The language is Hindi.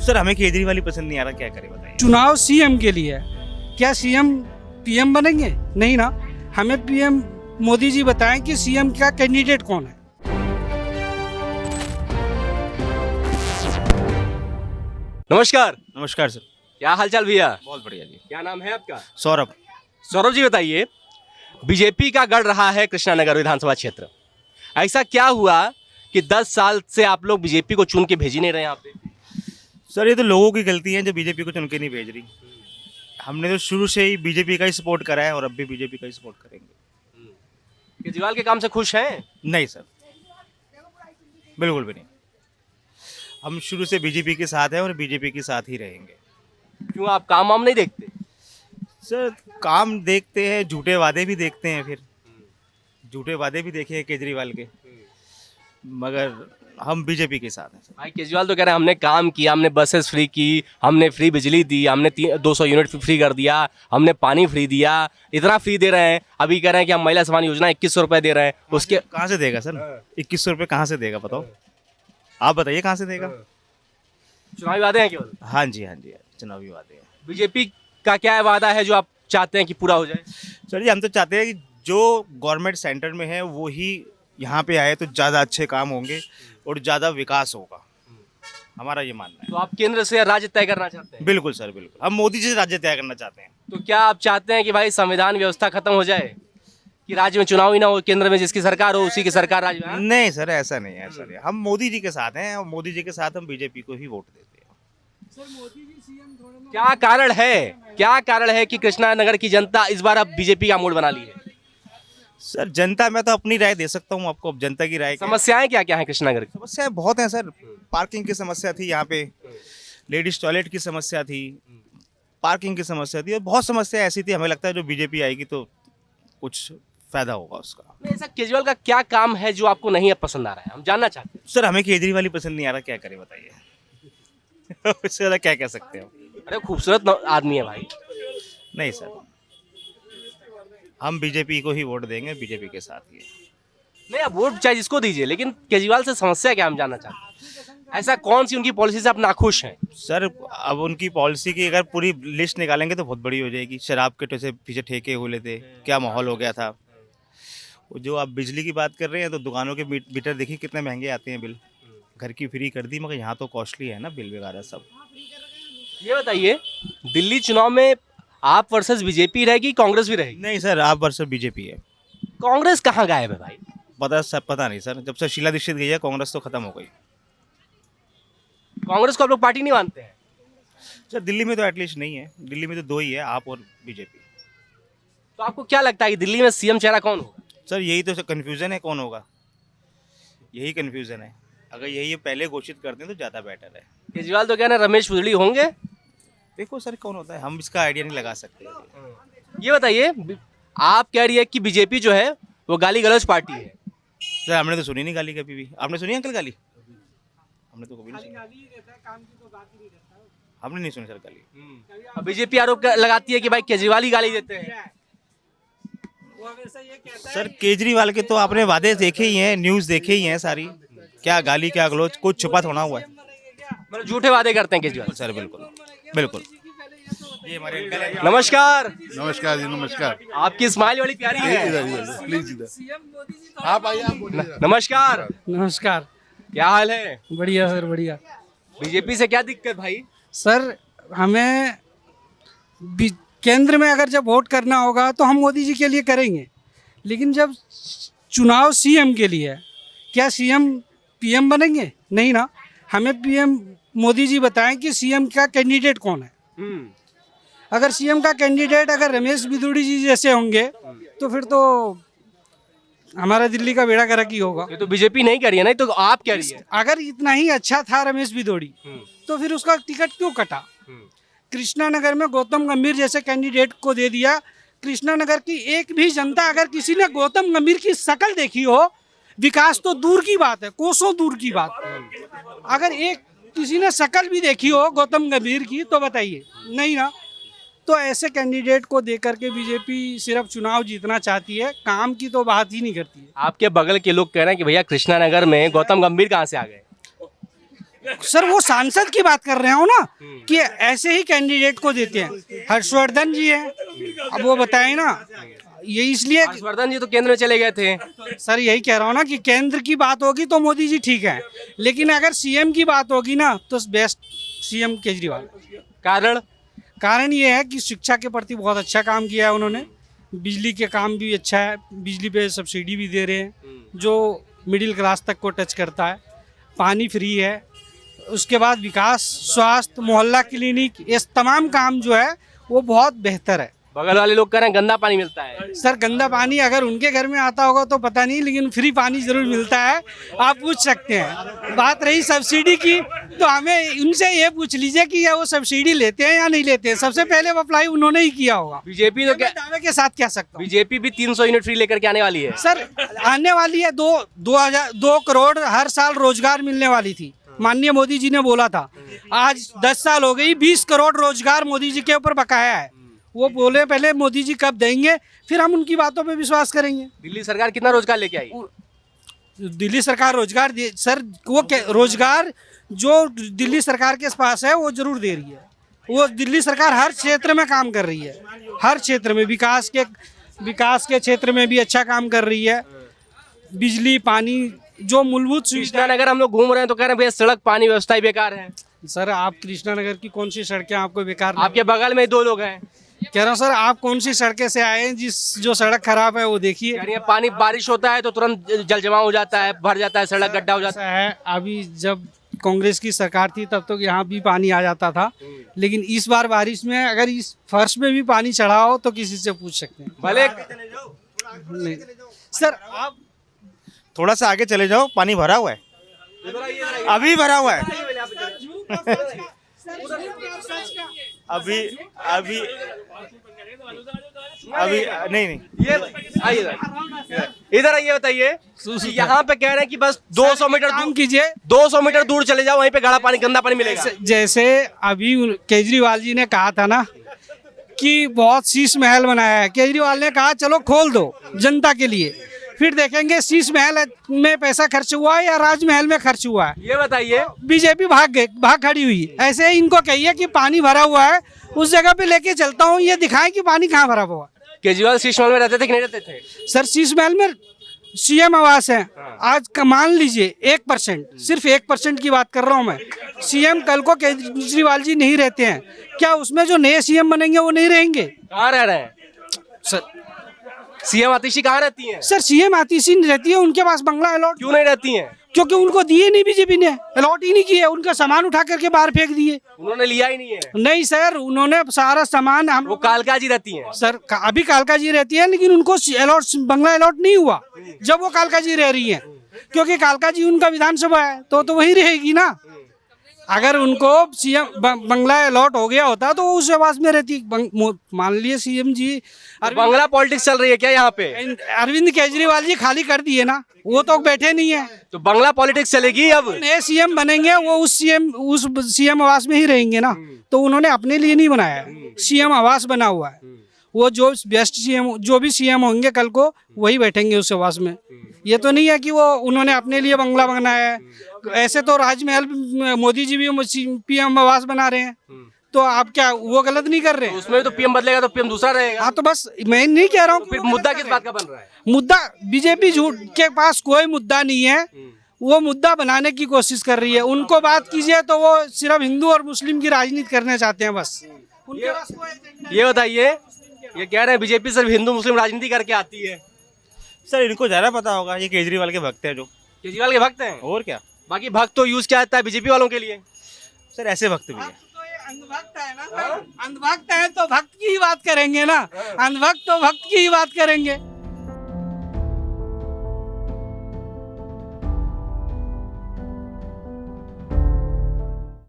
सर हमें केजरीवाल ही पसंद नहीं आ रहा, क्या करें बताइए। चुनाव सीएम के लिए है, क्या सीएम पीएम बनेंगे? नहीं ना। हमें पीएम मोदी जी बताएं कि सीएम का कैंडिडेट कौन है। नमस्कार। नमस्कार सर। क्या हालचाल भैया? बहुत बढ़िया जी। क्या नाम है आपका? सौरभ। सौरभ जी बताइए, बीजेपी का गढ़ रहा है कृष्णानगर विधानसभा क्षेत्र। ऐसा क्या हुआ कि 10 साल से आप लोग बीजेपी को चुन के भेज ही नहीं रहे यहाँ पे? सर ये तो लोगों की गलती है जो बीजेपी को चुन के नहीं भेज रही। हमने तो शुरू से ही बीजेपी का ही सपोर्ट करा है और अब भी बीजेपी का ही सपोर्ट करेंगे। केजरीवाल के काम से खुश हैं? नहीं सर, बिल्कुल भी नहीं। हम शुरू से बीजेपी के साथ हैं और बीजेपी के साथ ही रहेंगे। क्यों, आप काम वाम नहीं देखते? सर काम देखते हैं, झूठे वादे भी देखते हैं, फिर झूठे वादे भी देखे हैं केजरीवाल के, मगर हम बीजेपी के साथ हैं सर। भाई केजरीवाल तो कह रहे हैं हमने काम किया, हमने बसेस फ्री की, हमने फ्री बिजली दी, हमने 200 यूनिट फ्री कर दिया, हमने पानी फ्री दिया, इतना फ्री दे रहे हैं। अभी कह रहे हैं कि हम महिला सम्मान योजना 2100 रुपये दे रहे हैं। उसके कहाँ से देगा सर? 2100 रुपये कहाँ से देगा बताओ? आप बताइए कहाँ से देगा? चुनावी वादे हैं केवल। हाँ जी, हाँ जी, चुनावी वादे हैं। बीजेपी का क्या वादा है जो आप चाहते हैं कि पूरा हो जाए? सर जी हम तो चाहते हैं कि जो गवर्नमेंट सेंटर में है वो ही यहाँ पे आए तो ज़्यादा अच्छे काम होंगे और ज़्यादा विकास होगा, हमारा ये मानना है। तो आप केंद्र से राज्य तय करना चाहते हैं? बिल्कुल सर, बिल्कुल। हम मोदी जी से राज्य तय करना चाहते हैं। तो क्या आप चाहते हैं कि भाई संविधान व्यवस्था खत्म हो जाए, कि राज्य में चुनाव ही ना हो, केंद्र में जिसकी सरकार हो उसी की सरकार राज्य में? हाँ? नहीं सर, ऐसा नहीं है, ऐसा नहीं। हम मोदी जी के साथ हैं और मोदी जी के साथ हम बीजेपी को ही वोट देते हैं। क्या कारण है, क्या कारण है कि कृष्णानगर की जनता इस बार अब बीजेपी का मूड बना ली है? सर जनता, मैं तो अपनी राय दे सकता हूँ आपको, अब जनता की राय। समस्याएं क्या क्या है कृष्णानगर की? समस्याएं बहुत हैं सर। पार्किंग की समस्या थी यहाँ पे, लेडीज टॉयलेट की समस्या थी, पार्किंग की समस्या थी और बहुत समस्या ऐसी थी। हमें लगता है जो बीजेपी आएगी तो कुछ फायदा होगा उसका। नहीं, ऐसा केजरीवाल का क्या काम है जो आपको नहीं पसंद आ रहा है, हम जानना चाहते हैं। सर हमें केजरीवाल ही पसंद नहीं आ रहा, क्या करें बताइए। इससे ज़्यादा क्या कह सकते हैं हम? अरे खूबसूरत आदमी है भाई। नहीं सर, हम बीजेपी को ही वोट देंगे, बीजेपी के साथ ही। नहीं, आप वोट चाहे जिसको दीजिए, लेकिन केजरीवाल से समस्या क्या हम जानना चाहते हैं। ऐसा कौन सी उनकी पॉलिसी से आप नाखुश हैं? सर अब उनकी पॉलिसी की अगर पूरी लिस्ट निकालेंगे तो बहुत बड़ी हो जाएगी। शराब के से पीछे ठेके हुए थे, क्या माहौल हो गया था। वो जो आप बिजली की बात कर रहे हैं तो दुकानों के मीटर देखिए कितने महंगे आते हैं बिल। घर की फ्री कर दी, मगर यहाँ तो कॉस्टली है ना बिल वगैरह सब। ये बताइए, दिल्ली चुनाव में आप वर्सेस बीजेपी रहेगी, कांग्रेस भी रहेगी? नहीं सर, आप वर्सेस बीजेपी है। कांग्रेस कहाँ गायब है भाई? पता नहीं सर, जब से शीला दीक्षित गई है कांग्रेस तो खत्म हो गई। कांग्रेस को आप लोग पार्टी नहीं मानते हैं? सर दिल्ली में तो एटलीस्ट नहीं है, दिल्ली में तो दो ही है, आप और बीजेपी। तो आपको क्या लगता है कि दिल्ली में सीएम चेहरा कौन होगा? सर यही तो कन्फ्यूज़न है, कौन होगा, यही कन्फ्यूज़न है। अगर यही ये पहले घोषित कर दें तो ज़्यादा बेटर है। केजरीवाल तो कह रहे हैं रमेश पुजड़ी होंगे। देखो सर कौन होता है, हम इसका आइडिया नहीं लगा सकते। ये बताइए, आप कह रही है कि बीजेपी जो है वो गाली गलौज पार्टी है। सर हमने तो सुनी नहीं गाली कभी भी। आपने सुनी अंकल गाली? हमने तो कभी नहीं सुनी। हमने नहीं सुनी सर गाली। अब बीजेपी आरोप लगाती है कि भाई केजरीवाल ही गाली देते हैं। सर केजरीवाल के तो आपने वादे देखे ही हैं, न्यूज़ देखे ही हैं सारी। क्या गाली क्या गलौज, कुछ छुपा थोड़ा हुआ है। मतलब झूठे वादे करते हैं केजरीवाल। सर बिल्कुल बिल्कुल। ये हमारे नमस्कार। नमस्कार जी, नमस्कार। आपकी स्माइल बड़ी प्यारी है। प्लीज इधर आप आइए, आप बोलिए। नमस्कार। नमस्कार। क्या हाल है? बढ़िया सर, बढ़िया। बीजेपी से क्या दिक्कत भाई? सर हमें केंद्र में अगर जब वोट करना होगा तो हम मोदी जी के लिए करेंगे, लेकिन जब चुनाव सीएम के लिए है, क्या सीएम पीएम बनेंगे? नहीं ना। हमें पीएम मोदी जी बताएं कि सीएम का कैंडिडेट कौन है। अगर सीएम का कैंडिडेट अगर रमेश बिदुड़ी जी जैसे होंगे तो फिर तो हमारा दिल्ली का बेड़ा गर्क ही होगा। ये तो बीजेपी नहीं कर रही है ना, तो आप कह रही है। अगर इतना ही अच्छा था रमेश बिदुड़ी तो फिर उसका टिकट क्यों कटा? कृष्णानगर में गौतम गंभीर जैसे कैंडिडेट को दे दिया। कृष्णानगर की एक भी जनता, अगर किसी ने गौतम गंभीर की शक्ल देखी हो, विकास तो दूर की बात है, कोसों दूर की बात, अगर एक किसी ने शक्ल भी देखी हो गौतम गंभीर की तो बताइए, नहीं ना। तो ऐसे कैंडिडेट को देकर के बीजेपी सिर्फ चुनाव जीतना चाहती है, काम की तो बात ही नहीं करती है। आपके बगल के लोग कह रहे हैं कि भैया कृष्णानगर में गौतम गंभीर कहाँ से आ गए? सर वो सांसद की बात कर रहे हो ना कि ऐसे ही कैंडिडेट को देते हैं। हर्षवर्धन जी हैं, अब वो बताएं ना, ये इसलिए हर्षवर्धन जी तो केंद्र में चले गए थे। सर यही कह रहा हूँ ना कि केंद्र की बात होगी तो मोदी जी ठीक है, लेकिन अगर सीएम की बात होगी ना तो बेस्ट सीएम केजरीवाल। कारण ये है कि शिक्षा के प्रति बहुत अच्छा काम किया है उन्होंने, बिजली के काम भी अच्छा है, बिजली पे सब्सिडी भी दे रहे हैं जो मिडिल क्लास तक को टच करता है, पानी फ्री है, उसके बाद विकास, स्वास्थ्य, मोहल्ला क्लिनिक, ये तमाम काम जो है वो बहुत बेहतर है। बगल वाले लोग कह रहे हैं गंदा पानी मिलता है। सर गंदा पानी अगर उनके घर में आता होगा तो पता नहीं, लेकिन फ्री पानी जरूर मिलता है, आप पूछ सकते हैं। बात रही सब्सिडी की तो हमें उनसे ये पूछ लीजिए कि वो सब्सिडी लेते हैं या नहीं लेते हैं। सबसे पहले अप्लाई उन्होंने ही किया होगा। बीजेपी तो क्या दावे के साथ कह सकता हूँ, बीजेपी भी 300 यूनिट फ्री लेकर के आने वाली है। सर आने वाली है 2 करोड़ हर साल रोजगार मिलने वाली थी, माननीय मोदी जी ने बोला था। आज 10 साल हो गई, 20 करोड़ रोजगार मोदी जी के ऊपर बकाया है। वो बोले पहले मोदी जी कब देंगे, फिर हम उनकी बातों पे विश्वास करेंगे। दिल्ली सरकार कितना रोजगार लेके आई? दिल्ली सरकार रोजगार दे सर, वो रोजगार जो दिल्ली सरकार के पास है वो जरूर दे रही है। वो दिल्ली सरकार हर क्षेत्र में काम कर रही है, हर क्षेत्र में विकास के क्षेत्र में भी अच्छा काम कर रही है। बिजली, पानी, जो मूलभूत सुविधा। कृष्णा नगर हम लोग घूम रहे हैं तो कह रहे हैं भैया सड़क पानी व्यवस्था ही बेकार है। सर आप कृष्णा नगर की कौन सी सड़कें आपको बेकार? आपके बगल में 2 लोग हैं। कह रहा हूँ सर, आप कौन सी सड़कें से आए हैं जो सड़क खराब है वो देखिए। यानी पानी बारिश होता है तो तुरंत जल जमाव हो जाता है, भर जाता है, सड़क गड्ढा हो जाता ऐसा है, अभी जब कांग्रेस की सरकार थी तब तो यहाँ भी पानी आ जाता था, लेकिन इस बार बारिश में अगर इस फर्श में भी पानी चढ़ा हो तो किसी से पूछ सकते हैं। भले नहीं सर, आप थोड़ा सा आगे चले जाओ, पानी भरा हुआ है, अभी भरा हुआ है। अभी अभी अभी नहीं ये आइए इधर आइए, बताइए यहाँ पे कह रहे हैं कि बस 200 मीटर काम दूर कीजिए, 200 मीटर दूर चले जाओ, वहीं पे गाढ़ा पानी, गंदा पानी मिलेगा। जैसे अभी केजरीवाल जी ने कहा था ना कि बहुत शीश महल बनाया है, केजरीवाल ने कहा चलो खोल दो जनता के लिए, फिर देखेंगे शीश महल में पैसा खर्च हुआ है या राजमहल में खर्च हुआ है। ये बताइए, बीजेपी भाग खड़ी हुई। ऐसे ही इनको कहिए कि पानी भरा हुआ है, उस जगह पे लेके चलता हूँ, ये दिखाएं कि पानी कहाँ भरा हुआ है। केजरीवाल शीश महल में रहते थे कि नहीं रहते थे? सर शीश महल में सीएम आवास है, आज मान लीजिए 1%, सिर्फ 1% की बात कर रहा हूँ मैं। सीएम कल को केजरीवाल जी नहीं रहते हैं, क्या उसमें जो नए सीएम बनेंगे वो नहीं रहेंगे? कहाँ रह रहे हैं सर? सीएम आतिशी कहाँ रहती हैं? सर सीएम आतिशी रहती है, उनके पास बंगला अलॉट क्यों नहीं रहती हैं? क्योंकि उनको दिए नहीं, बीजेपी ने अलॉट ही नहीं किए, उनका सामान उठा करके बाहर फेंक दिए। उन्होंने लिया ही नहीं है। नहीं सर, उन्होंने सारा सामान हम वो कालका जी रहती हैं। सर अभी कालका जी रहती है, लेकिन उनको अलॉट बंगला अलॉट नहीं हुआ जब वो कालका जी रह रही हैं, क्योंकि कालका जी उनका विधानसभा है तो वही रहेगी ना। अगर उनको सीएम बंगला अलॉट हो गया होता तो वो उस आवास में रहती। मान लिए सीएम जी बंगला पॉलिटिक्स चल रही है क्या यहाँ पे? अरविंद केजरीवाल जी खाली कर दिए ना, वो तो बैठे नहीं है, तो बंगला पॉलिटिक्स चलेगी। अब नए सीएम बनेंगे वो उस सीएम आवास में ही रहेंगे ना, तो उन्होंने अपने लिए नहीं बनाया है, सीएम आवास बना हुआ है। वो जो बेस्ट सीएम, जो भी सीएम होंगे कल को वही बैठेंगे उस आवास में। ये तो नहीं है कि वो उन्होंने अपने लिए बंगला बनाया है। ऐसे तो राजमहल मोदी जी भी पीएम आवास बना रहे हैं, तो आप क्या वो गलत नहीं कर रहे हैं? उसमें भी तो पीएम बदलेगा तो पीएम दूसरा रहेगा। हाँ तो बस मैं नहीं कह रहा हूँ। फिर मुद्दा किस बात का बन रहा है? मुद्दा बीजेपी झूठ के पास कोई मुद्दा नहीं है, वो मुद्दा बनाने की कोशिश कर रही है। उनको बात कीजिए तो वो सिर्फ हिंदू और मुस्लिम की राजनीति करना चाहते हैं बस। उनके पास कोई ये बताइए, ये कह रहे हैं बीजेपी सिर्फ हिंदू मुस्लिम राजनीति करके आती है। सर इनको ज़्यादा पता होगा, ये केजरीवाल के भक्त हैं जो। केजरीवाल के भक्त हैं? और क्या, बाकी भक्त तो यूज क्या आता है बीजेपी वालों के लिए? सर ऐसे भक्त भी है। अंधभक्त है ना, अंधभक्त है तो भक्त की ही बात करेंगे ना, अंधभक्त तो भक्त की ही बात करेंगे।